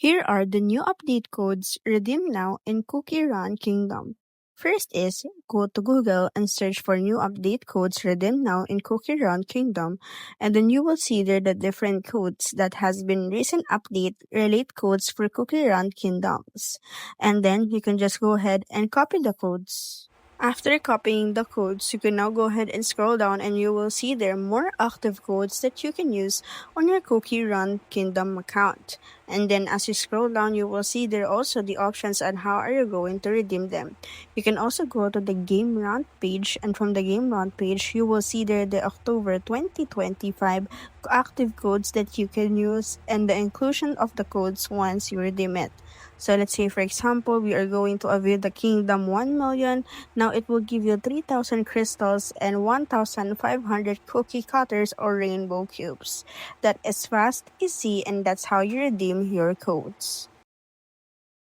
Here are the new update codes redeem now in Cookie Run Kingdom. First is go to Google and search for new update codes redeem now in Cookie Run Kingdom, and then you will see there the different codes that has been recent update relate codes for Cookie Run Kingdoms. And then you can just go ahead and copy the codes. After copying the codes, you can now go ahead and scroll down and you will see there more active codes that you can use on your Cookie Run Kingdom account. And then as you scroll down, you will see there also the options on how are you going to redeem them. You can also go to the Game Run page, and from the Game Run page, you will see there the October 2025 active codes that you can use and the inclusion of the codes once you redeem it. So let's say for example, we are going to avail the Kingdom 1 million. Now it will give you 3,000 crystals and 1,500 cookie cutters or rainbow cubes. That is fast, easy, and that's how you redeem your codes.